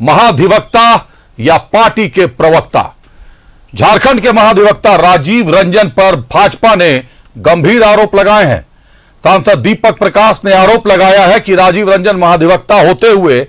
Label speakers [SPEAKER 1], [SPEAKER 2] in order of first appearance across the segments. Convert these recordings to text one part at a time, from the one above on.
[SPEAKER 1] महाधिवक्ता या पार्टी के प्रवक्ता। झारखंड के महाधिवक्ता राजीव रंजन पर भाजपा ने गंभीर आरोप लगाए हैं। सांसद दीपक प्रकाश ने आरोप लगाया है कि राजीव रंजन महाधिवक्ता होते हुए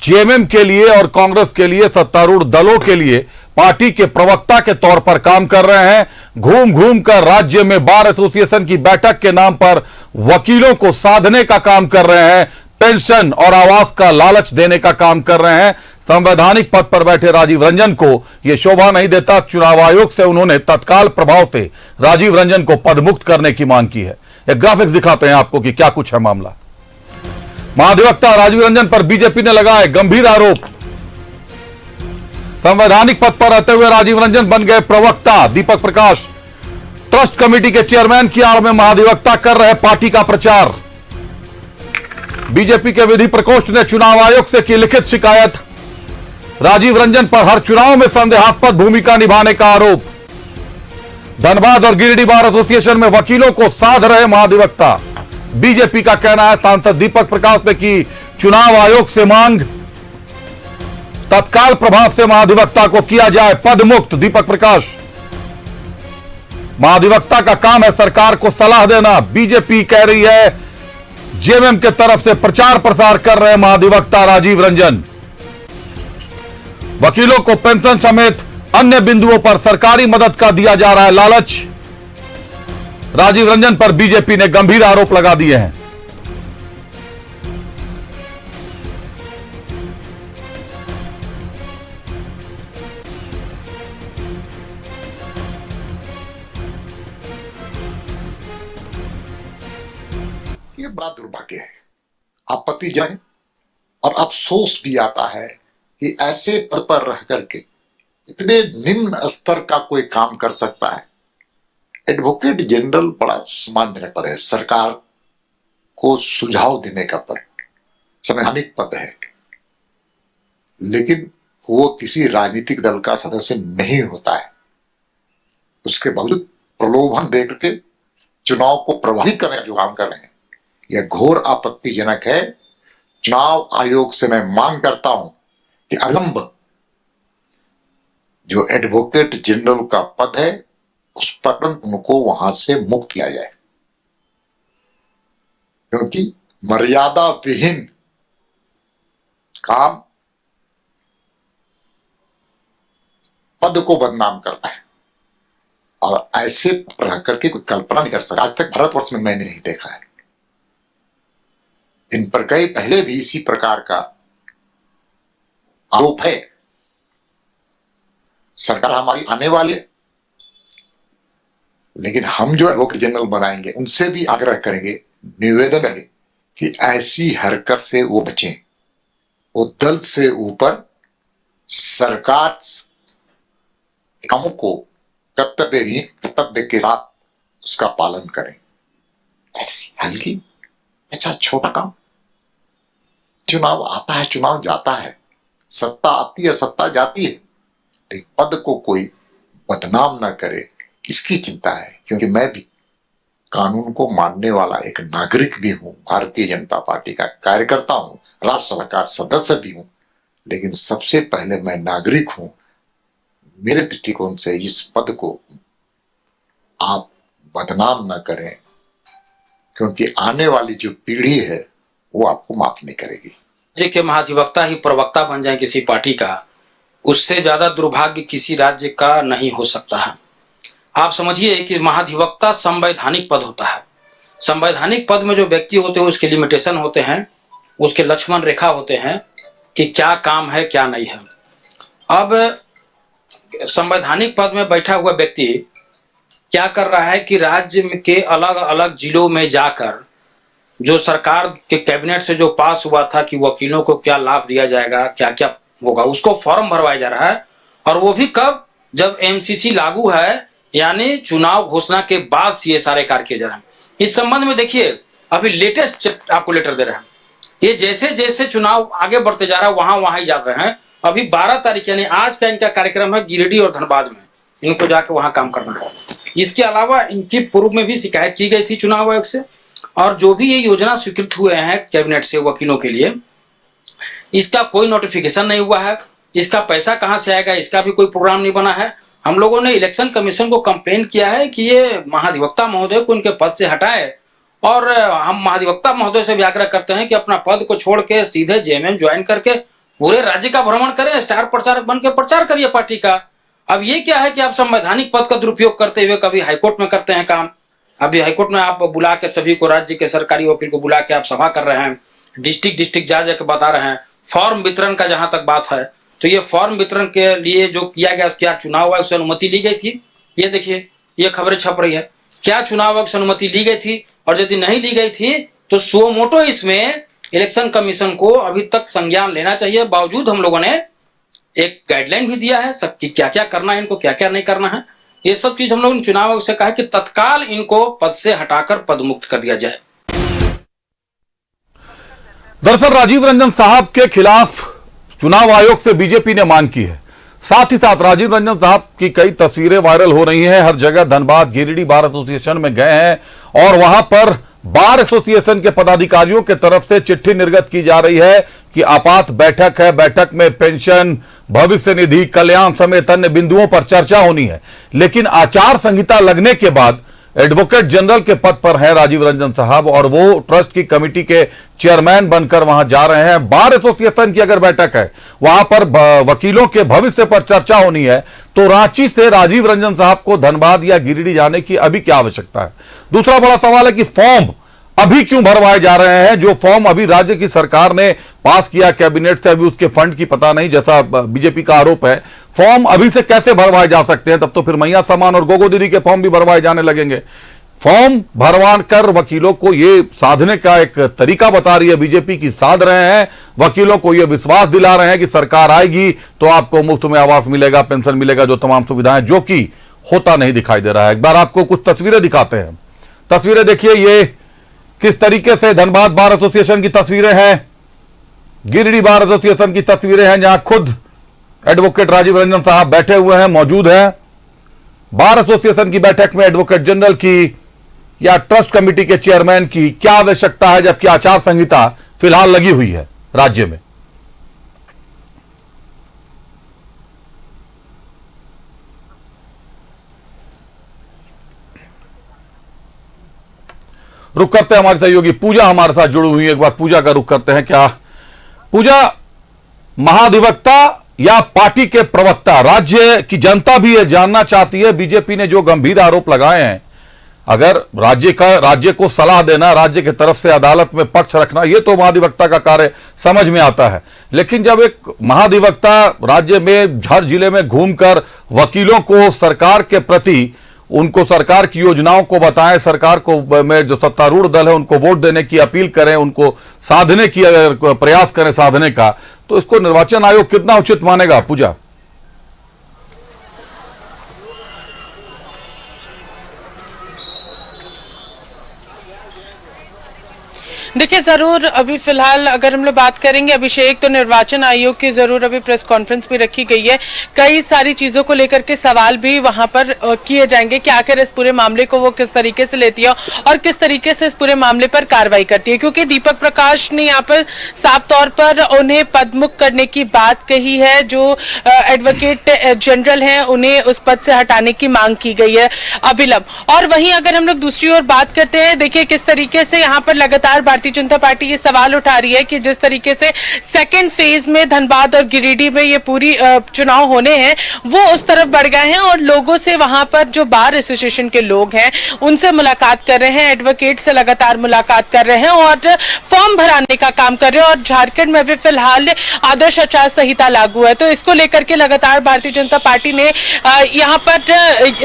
[SPEAKER 1] जेएमएम के लिए और कांग्रेस के लिए सत्तारूढ़ दलों के लिए पार्टी के प्रवक्ता के तौर पर काम कर रहे हैं। घूम घूम कर राज्य में बार एसोसिएशन की बैठक के नाम पर वकीलों को साधने का काम कर रहे हैं। पेंशन और आवास का लालच देने का काम कर रहे हैं। संवैधानिक पद पर बैठे राजीव रंजन को यह शोभा नहीं देता। चुनाव आयोग से उन्होंने तत्काल प्रभाव से राजीव रंजन को पदमुक्त करने की मांग की है। एक ग्राफिक्स दिखाते हैं आपको कि क्या कुछ है मामला। महाधिवक्ता राजीव रंजन पर बीजेपी ने लगाए गंभीर आरोप। संवैधानिक पद पर रहते हुए राजीव रंजन बन गए प्रवक्ता। दीपक प्रकाश ट्रस्ट कमेटी के चेयरमैन की आड़ में महाधिवक्ता कर रहे पार्टी का प्रचार। बीजेपी के विधि प्रकोष्ठ ने चुनाव आयोग से की लिखित शिकायत। राजीव रंजन पर हर चुनाव में संदेहास्पद भूमिका निभाने का आरोप। धनबाद और गिरिडीह बार एसोसिएशन में वकीलों को साध रहे महाधिवक्ता। बीजेपी का कहना है सांसद दीपक प्रकाश ने की चुनाव आयोग से मांग, तत्काल प्रभाव से महाधिवक्ता को किया जाए पदमुक्त। दीपक प्रकाश महाधिवक्ता का काम है सरकार को सलाह देना। बीजेपी कह रही है जेएमएम के तरफ से प्रचार प्रसार कर रहे महाधिवक्ता राजीव रंजन। वकीलों को पेंशन समेत अन्य बिंदुओं पर सरकारी मदद का दिया जा रहा है लालच। राजीव रंजन पर बीजेपी ने गंभीर आरोप लगा दिए हैं।
[SPEAKER 2] ये बड़ा दुर्भाग्य है, आपत्तिजनक और अफसोस भी आता है कि ऐसे पद पर रह करके इतने निम्न स्तर का कोई काम कर सकता है। एडवोकेट जनरल बड़ा सामान्य पद है, सरकार को सुझाव देने का पद, संवैधानिक पद है, लेकिन वो किसी राजनीतिक दल का सदस्य नहीं होता है। उसके बावजूद प्रलोभन दे करके चुनाव को प्रभावित करने का जो काम कर रहे हैं, यह घोर आपत्तिजनक है। चुनाव आयोग से मैं मांग करता हूं कि अविलंब जो एडवोकेट जनरल का पद है उस पर उनको वहां से मुक्त किया जाए, क्योंकि मर्यादा विहीन काम पद को बदनाम करता है और ऐसे रह करके कोई कल्पना नहीं कर सकता। आज तक भारतवर्ष में मैंने नहीं देखा है। इन पर कई पहले भी इसी प्रकार का आरोप है। सरकार हमारी आने वाले, लेकिन हम जो एडवोकेट जनरल बनाएंगे उनसे भी आग्रह करेंगे, निवेदन करेंगे कि ऐसी हरकत से वो बचें। वो दल से ऊपर सरकार कामों को कर्तव्य के साथ उसका पालन करें। ऐसी हल्की ऐसा छोटा काम, चुनाव आता है, चुनाव जाता है, सत्ता आती है, सत्ता जाती है, लेकिन पद को कोई बदनाम ना करे, इसकी चिंता है। क्योंकि मैं भी कानून को मानने वाला एक नागरिक भी हूं, भारतीय जनता पार्टी का कार्यकर्ता हूं, राज्यसभा का सदस्य भी हूं, लेकिन सबसे पहले मैं नागरिक हूं। मेरे दृष्टिकोण से इस पद को आप बदनाम ना करें, क्योंकि आने वाली जो पीढ़ी है वो आपको माफ नहीं करेगी।
[SPEAKER 3] राज्य के महाधिवक्ता ही प्रवक्ता बन जाए किसी पार्टी का, उससे ज्यादा दुर्भाग्य किसी राज्य का नहीं हो सकता है। आप समझिए कि महाधिवक्ता संवैधानिक पद होता है। संवैधानिक पद में जो व्यक्ति होते हैं उसके लिमिटेशन होते हैं, उसके लक्ष्मण रेखा होते हैं कि क्या काम है क्या नहीं है। अब संवैधानिक पद में बैठा हुआ व्यक्ति क्या कर रहा है कि राज्य के अलग अलग जिलों में जाकर जो सरकार के कैबिनेट से जो पास हुआ था कि वकीलों को क्या लाभ दिया जाएगा, क्या क्या होगा, उसको फॉर्म भरवाया जा रहा है। और वो भी कब, जब एमसीसी लागू है, यानी चुनाव घोषणा के बाद ये सारे कार्य किए जा रहे हैं। इस संबंध में देखिए अभी लेटेस्ट आपको लेटर दे रहे हैं। ये जैसे जैसे चुनाव आगे बढ़ते जा रहा है वहां वहां ही जा रहे हैं। अभी 12 तारीख यानी आज का इनका कार्यक्रम है गिरिडीह और धनबाद में, इनको जाके वहां काम करना है। इसके अलावा इनकी पूर्व में भी शिकायत की गई थी चुनाव आयोग से, और जो भी ये योजना स्वीकृत हुए हैं कैबिनेट से वकीलों के लिए, इसका कोई नोटिफिकेशन नहीं हुआ है, इसका पैसा कहां से आएगा इसका भी कोई प्रोग्राम नहीं बना है। हम लोगों ने इलेक्शन कमीशन को कंप्लेन किया है कि ये महाधिवक्ता महोदय को उनके पद से हटाए, और हम महाधिवक्ता महोदय से भी आग्रह करते हैं कि अपना पद को छोड़ के सीधे जेएमएम ज्वाइन करके पूरे राज्य का भ्रमण करें, स्टार प्रचारक बन के प्रचार करिए पार्टी का। अब ये क्या है कि आप संवैधानिक पद का दुरुपयोग करते हुए कभी हाईकोर्ट में करते हैं काम, अभी हाईकोर्ट में आप बुला के सभी को, राज्य के सरकारी वकील को बुला के आप सभा कर रहे हैं, डिस्ट्रिक्ट जा जाकर बता रहे हैं। फॉर्म वितरण का जहां तक बात है, तो ये फॉर्म वितरण के लिए जो किया गया, क्या चुनाव आयोग से अनुमति ली गई थी? ये देखिए, ये खबरें छप रही है, क्या चुनाव आयोग से अनुमति ली गई थी? और यदि नहीं ली गई थी तो सुओ मोटो इसमें इलेक्शन कमीशन को अभी तक संज्ञान लेना चाहिए। बावजूद हम लोगों ने एक गाइडलाइन भी दिया है सबकी, क्या क्या करना है इनको, क्या क्या नहीं करना है। ये सब चीज हम लोगों ने चुनाव आयोग से कहा कि तत्काल इनको पद से हटाकर पद मुक्त कर दिया जाए।
[SPEAKER 1] दरअसल राजीव रंजन साहब के खिलाफ चुनाव आयोग से बीजेपी ने मांग की है। साथ ही साथ राजीव रंजन साहब की कई तस्वीरें वायरल हो रही हैं, हर जगह धनबाद गिरिडीह बार एसोसिएशन में गए हैं और वहां पर बार एसोसिएशन के पदाधिकारियों के तरफ से चिट्ठी निर्गत की जा रही है कि आपात बैठक है, बैठक में पेंशन, भविष्य निधि, कल्याण समेत अन्य बिंदुओं पर चर्चा होनी है। लेकिन आचार संहिता लगने के बाद एडवोकेट जनरल के पद पर हैं राजीव रंजन साहब और वो ट्रस्ट की कमेटी के चेयरमैन बनकर वहां जा रहे हैं। बार एसोसिएशन की अगर बैठक है, वहां पर वकीलों के भविष्य पर चर्चा होनी है, तो रांची से राजीव रंजन साहब को धनबाद या गिरिडीह जाने की अभी क्या आवश्यकता है? दूसरा बड़ा सवाल है कि फॉर्म अभी क्यों भरवाए जा रहे हैं? जो फॉर्म अभी राज्य की सरकार ने पास किया कैबिनेट से, अभी उसके फंड की पता नहीं, जैसा बीजेपी का आरोप है। फॉर्म अभी से कैसे भरवाए जा सकते हैं? तब तो फिर मैया सामान और गोगो दीदी के फॉर्म भी भरवाए जाने लगेंगे। फॉर्म भरवा कर वकीलों को ये साधने का एक तरीका बता रही है बीजेपी की, साध रहे हैं, वकीलों को ये विश्वास दिला रहे हैं कि सरकार आएगी तो आपको मुफ्त में आवास मिलेगा, पेंशन मिलेगा, जो तमाम सुविधाएं, जो कि होता नहीं दिखाई दे रहा है। एक बार आपको कुछ तस्वीरें दिखाते हैं। तस्वीरें देखिए, ये किस तरीके से धनबाद बार एसोसिएशन की तस्वीरें हैं, गिरिडीह बार एसोसिएशन की तस्वीरें हैं, जहां खुद एडवोकेट राजीव रंजन साहब बैठे हुए हैं, मौजूद हैं। बार एसोसिएशन की बैठक में एडवोकेट जनरल की या ट्रस्ट कमेटी के चेयरमैन की क्या आवश्यकता है, जबकि आचार संहिता फिलहाल लगी हुई है राज्य में? रुक करते हैं, हमारी सहयोगी पूजा हमारे साथ जुड़ी हुई है। एक बार पूजा का रुख करते हैं। क्या पूजा, महाधिवक्ता या पार्टी के प्रवक्ता, राज्य की जनता भी ये जानना चाहती है, बीजेपी ने जो गंभीर आरोप लगाए हैं, अगर राज्य को सलाह देना, राज्य की तरफ से अदालत में पक्ष रखना, ये तो महाधिवक्ता का कार्य समझ में आता है। लेकिन जब एक महाधिवक्ता राज्य में हर जिले में घूमकर वकीलों को सरकार के प्रति, उनको सरकार की योजनाओं को बताएं, सरकार को में जो सत्तारूढ़ दल है उनको वोट देने की अपील करें, उनको साधने की प्रयास करें साधने का, तो इसको निर्वाचन आयोग कितना उचित मानेगा? पूजा,
[SPEAKER 4] देखिए, जरूर अभी फिलहाल अगर हम लोग बात करेंगे अभिषेक, तो निर्वाचन आयोग की जरूर अभी प्रेस कॉन्फ्रेंस भी रखी गई है। कई सारी चीजों को लेकर के सवाल भी वहां पर किए जाएंगे कि आखिर इस पूरे मामले को वो किस तरीके से लेती है और किस तरीके से इस पूरे मामले पर कार्रवाई करती है, क्योंकि दीपक प्रकाश ने यहाँ पर साफ तौर पर उन्हें पदमुक्त करने की बात कही है। जो एडवोकेट जनरल है उन्हें उस पद से हटाने की मांग की गई है अविलंब। और वहीं अगर हम लोग दूसरी ओर बात करते हैं, देखिए किस तरीके से यहाँ पर लगातार भारतीय जनता पार्टी ये सवाल उठा रही है कि जिस तरीके से सेकंड फेज में धनबाद और गिरिडीह में ये पूरी चुनाव होने हैं, वो उस तरफ बढ़ गए हैं और लोगों से, वहां पर जो बार एसोसिएशन के लोग हैं उनसे मुलाकात कर रहे हैं, एडवोकेट से लगातार मुलाकात कर रहे हैं और फॉर्म भराने का काम कर रहे हैं। और झारखंड में भी फिलहाल आदर्श आचार संहिता लागू है, तो इसको लेकर के लगातार भारतीय जनता पार्टी ने यहाँ पर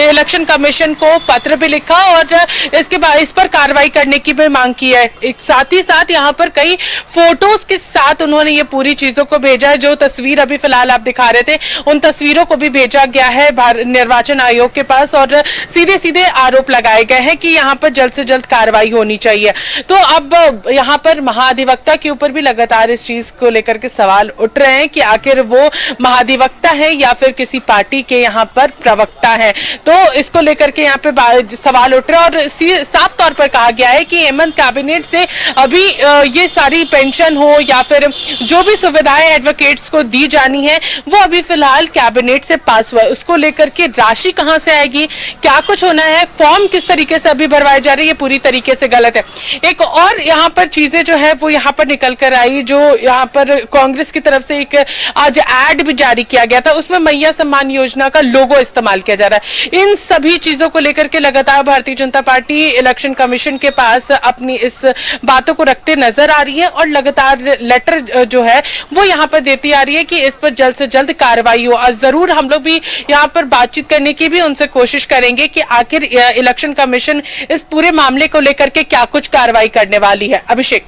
[SPEAKER 4] इलेक्शन कमीशन को पत्र भी लिखा और इसके बाद इस पर कार्रवाई करने की भी मांग की है। एक साथ ही साथ यहाँ पर कई फोटोज के साथ उन्होंने ये पूरी चीजों को भेजा है। जो तस्वीर अभी फिलहाल आप दिखा रहे थे, उन तस्वीरों को भी भेजा गया है निर्वाचन आयोग के पास और सीधे सीधे आरोप लगाए गए हैं कि यहाँ पर जल्द से जल्द कार्रवाई होनी चाहिए। तो अब यहाँ पर महाधिवक्ता के ऊपर भी लगातार इस चीज को लेकर के सवाल उठ रहे हैं कि आखिर वो महाधिवक्ता है या फिर किसी पार्टी के यहाँ पर प्रवक्ता है। तो इसको लेकर के यहाँ पे सवाल उठ रहे हैं और साफ तौर पर कहा गया है कि हेमंत कैबिनेट से अभी ये सारी पेंशन हो या फिर जो भी सुविधाएं एडवोकेट्स को दी जानी है वो अभी फिलहाल कैबिनेट से पास हुआ है। उसको लेकर के राशि कहां से आएगी, क्या कुछ होना है, फॉर्म किस तरीके से अभी भरवाए जा रहे हैं, ये पूरी तरीके से गलत है। एक और यहाँ पर चीजें जो है वो यहाँ पर निकल कर आई, जो यहाँ पर कांग्रेस की तरफ से एक आज एड भी जारी किया गया था, उसमें मैया सम्मान योजना का लोगो इस्तेमाल किया जा रहा है। इन सभी चीजों को लेकर के लगातार Bharatiya Janata party election commission के पास अपनी इस बातों को रखते नजर आ रही है और लगातार लेटर जो है वो यहाँ पर देती आ रही है कि इस पर जल्द से जल्द कार्रवाई हो। और जरूर हम लोग भी यहाँ पर बातचीत करने की भी उनसे कोशिश करेंगे कि आखिर इलेक्शन कमीशन इस पूरे मामले को लेकर के क्या कुछ कार्रवाई करने वाली है। अभिषेक,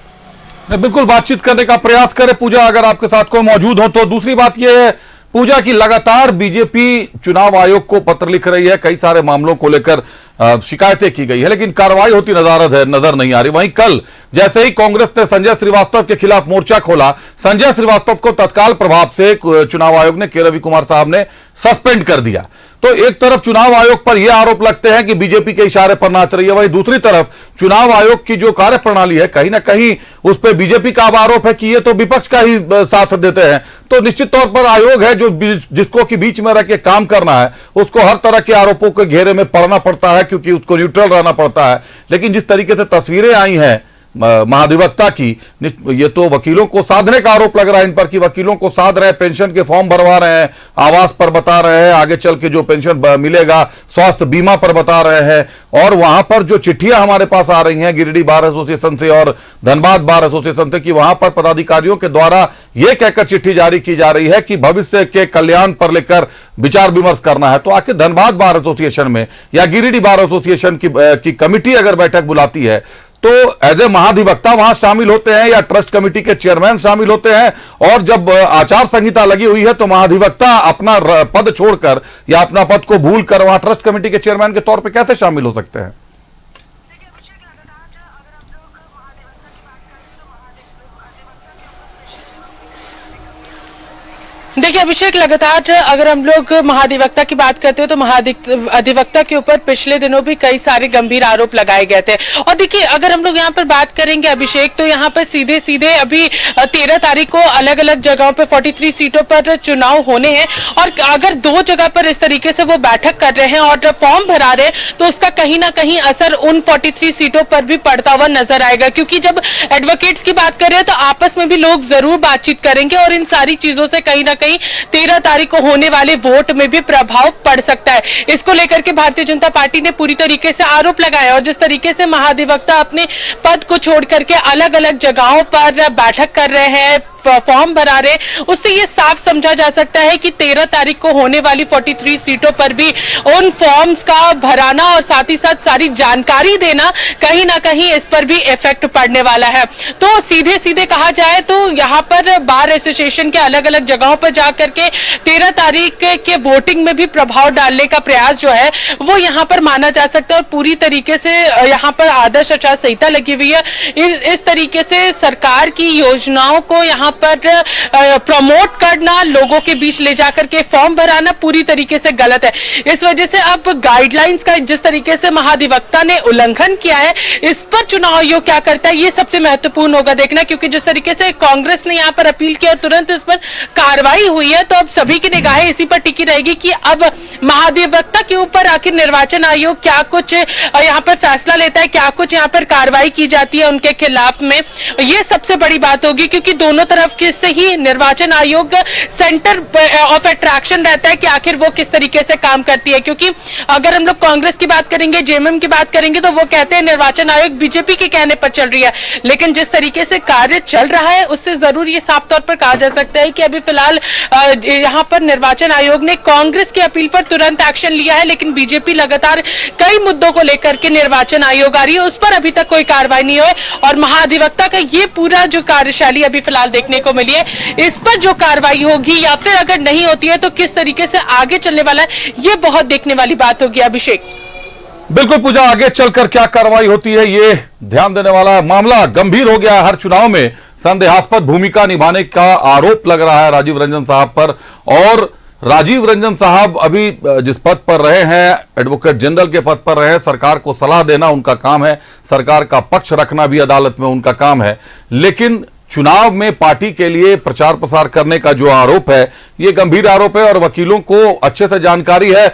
[SPEAKER 1] बिल्कुल बातचीत करने का प्रयास करें पूजा, अगर आपके साथ कोई मौजूद हो तो। दूसरी बात यह है पूजा की लगातार बीजेपी चुनाव आयोग को पत्र लिख रही है, कई सारे मामलों को लेकर शिकायतें की गई है, लेकिन कार्रवाई होती नजर नहीं आ रही। वहीं कल जैसे ही कांग्रेस ने संजय श्रीवास्तव के खिलाफ मोर्चा खोला, संजय श्रीवास्तव को तत्काल प्रभाव से चुनाव आयोग ने, के रवि कुमार साहब ने सस्पेंड कर दिया। तो एक तरफ चुनाव आयोग पर यह आरोप लगते हैं कि बीजेपी के इशारे पर नाच रही है, वहीं दूसरी तरफ चुनाव आयोग की जो कार्यप्रणाली है कहीं ना कहीं उस पर बीजेपी का आरोप है कि ये तो विपक्ष का ही साथ देते हैं। तो निश्चित तौर पर आयोग है जो जिसको कि बीच में रख के काम करना है, उसको हर तरह के आरोपों के घेरे में पड़ना पड़ता है, क्योंकि उसको न्यूट्रल रहना पड़ता है। लेकिन जिस तरीके से तस्वीरें आई हैं महाधिवक्ता की, ये तो वकीलों को साधने का आरोप लग रहा है इन पर कि वकीलों को साध रहे हैं, पेंशन के फॉर्म भरवा रहे हैं, आवास पर बता रहे हैं, आगे चल के जो पेंशन मिलेगा स्वास्थ्य बीमा पर बता रहे हैं। और वहां पर जो चिट्ठियां हमारे पास आ रही हैं गिरिडीह बार एसोसिएशन से और धनबाद बार एसोसिएशन से कि वहां पर पदाधिकारियों के द्वारा यह कहकर चिट्ठी जारी की जा रही है कि भविष्य के कल्याण पर लेकर विचार विमर्श करना है। तो आखिर धनबाद बार एसोसिएशन में या गिरिडीह बार एसोसिएशन की कमिटी अगर बैठक बुलाती है तो एज ए महाधिवक्ता वहां शामिल होते हैं या ट्रस्ट कमेटी के चेयरमैन शामिल होते हैं? और जब आचार संहिता लगी हुई है तो महाधिवक्ता अपना पद छोड़कर या अपना पद को भूलकर वहां ट्रस्ट कमेटी के चेयरमैन के तौर पे कैसे शामिल हो सकते हैं?
[SPEAKER 4] देखिए अभिषेक, लगातार अगर हम लोग महाधिवक्ता की बात करते हो तो महाधिवक्ता के ऊपर पिछले दिनों भी कई सारे गंभीर आरोप लगाए गए थे। और देखिए अगर हम लोग यहाँ पर बात करेंगे अभिषेक, तो यहाँ पर सीधे सीधे अभी 13 तारीख को अलग अलग जगहों पर 43 सीटों पर चुनाव होने हैं और अगर 2 जगह पर इस तरीके से वो बैठक कर रहे हैं और फॉर्म भरा रहे हैं तो उसका कहीं ना कहीं असर उन 43 सीटों पर भी पड़ता हुआ नजर आएगा। क्योंकि जब एडवोकेट्स की बात कर रहे हैं तो आपस में भी लोग जरूर बातचीत करेंगे और इन सारी चीजों से कहीं ना कहीं 13 तारीख को होने वाले वोट में भी प्रभाव पड़ सकता है। इसको लेकर के भारतीय जनता पार्टी ने पूरी तरीके से आरोप लगाया और जिस तरीके से महाधिवक्ता अपने पद को छोड़ करके अलग अलग जगहों पर बैठक कर रहे हैं, फॉर्म भरा रहे, उससे ये साफ समझा जा सकता है कि 13 तारीख को होने वाली 43 सीटों पर भी उन फॉर्म्स का भराना और साथ ही साथ सारी जानकारी देना कहीं ना कहीं इस पर भी इफेक्ट पड़ने वाला है। तो सीधे सीधे कहा जाए तो यहाँ पर बार एसोसिएशन के अलग अलग जगहों पर जाकर के 13 तारीख के वोटिंग में भी प्रभाव डालने का प्रयास जो है वो यहाँ पर माना जा सकता है। और पूरी तरीके से यहाँ पर आदर्श आचार संहिता लगी हुई है, इस तरीके से सरकार की योजनाओं को यहाँ पर प्रमोट करना, लोगों के बीच ले जाकर के फॉर्म भराना पूरी तरीके से गलत है। इस वजह से अब गाइडलाइंस का जिस तरीके से महाधिवक्ता ने उल्लंघन किया है, इस पर चुनाव आयोग क्या करता है ये सबसे महत्वपूर्ण होगा देखना। क्योंकि जिस तरीके से कांग्रेस ने यहाँ पर अपील की और तुरंत इस पर कार्रवाई हुई है, तो अब सभी की निगाहें इसी पर टिकी रहेगी कि अब महाधिवक्ता के ऊपर आखिर निर्वाचन आयोग क्या कुछ यहाँ पर फैसला लेता है, क्या कुछ यहाँ पर कार्रवाई की जाती है उनके खिलाफ में, ये सबसे बड़ी बात होगी। क्योंकि दोनों तरफ से ही निर्वाचन आयोग सेंटर ऑफ अट्रैक्शन रहता है कि आखिर वो किस तरीके से काम करती है। क्योंकि अगर हम लोग कांग्रेस की बात करेंगे, जेएमएम की बात करेंगे, तो वो कहते हैं निर्वाचन आयोग बीजेपी के कहने पर चल रही है। लेकिन जिस तरीके से कार्य चल रहा है उससे जरूर ये साफ तौर पर कहा जा सकता है कि अभी फिलहाल यहाँ पर निर्वाचन आयोग ने कांग्रेस की अपील पर तुरंत एक्शन लिया है, लेकिन बीजेपी लगातार कई मुद्दों को लेकर के निर्वाचन आयोग आ रही है, उस पर अभी तक कोई कार्रवाई नहीं हुई। और महाधिवक्ता का ये पूरा जो कार्यशैली अभी फिलहाल देखने को मिली है, इस पर जो कार्रवाई होगी या फिर अगर नहीं होती है तो किस तरीके से आगे चलने वाला है, ये बहुत देखने वाली बात होगी। अभिषेक,
[SPEAKER 1] बिल्कुल पूजा, आगे चलकर क्या कार्रवाई होती है ये ध्यान देने वाला मामला गंभीर हो गया है। हर चुनाव में संदेहास्पद भूमिका निभाने का आरोप लग रहा है राजीव रंजन साहब पर और राजीव रंजन साहब अभी जिस पद पर रहे हैं, एडवोकेट जनरल के पद पर रहे हैं, सरकार को सलाह देना उनका काम है, सरकार का पक्ष रखना भी अदालत में उनका काम है, लेकिन चुनाव में पार्टी के लिए प्रचार प्रसार करने का जो आरोप है, ये गंभीर आरोप है और वकीलों को अच्छे से जानकारी है।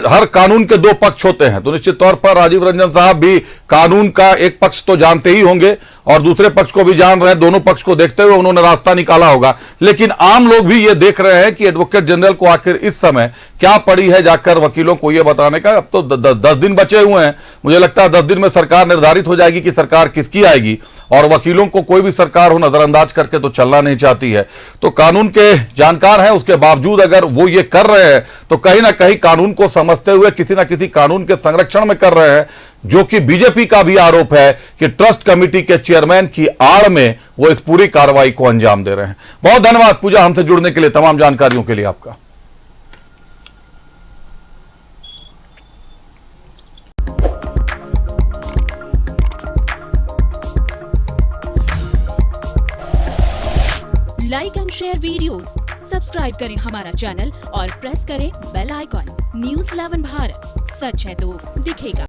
[SPEAKER 1] हर कानून के दो पक्ष होते हैं, तो निश्चित तौर पर राजीव रंजन साहब भी कानून का एक पक्ष तो जानते ही होंगे और दूसरे पक्ष को भी जान रहे हैं। दोनों पक्ष को देखते हुए उन्होंने रास्ता निकाला होगा, लेकिन आम लोग भी ये देख रहे हैं कि एडवोकेट जनरल को आखिर इस समय क्या पड़ी है जाकर वकीलों को यह बताने का। अब तो 10 दिन बचे हुए हैं, मुझे लगता है 10 दिन में सरकार निर्धारित हो जाएगी कि सरकार किसकी आएगी, और वकीलों को कोई भी सरकार हो नजरअंदाज करके तो चलना नहीं चाहती है। तो कानून के जानकार हैं, उसके बावजूद अगर वो ये कर रहे हैं तो कहीं ना कहीं कानून को समझते हुए किसी ना किसी कानून के संरक्षण में कर रहे हैं, जो कि बीजेपी का भी आरोप है कि ट्रस्ट कमेटी के चेयरमैन की आड़ में वो इस पूरी कार्रवाई को अंजाम दे रहे हैं। बहुत धन्यवाद पूजा, हमसे जुड़ने के लिए, तमाम जानकारियों के लिए आपका।
[SPEAKER 5] Like and share videos, subscribe करें हमारा चैनल और प्रेस करें बेल आइकॉन। न्यूज़ 11 भारत, सच है तो दिखेगा।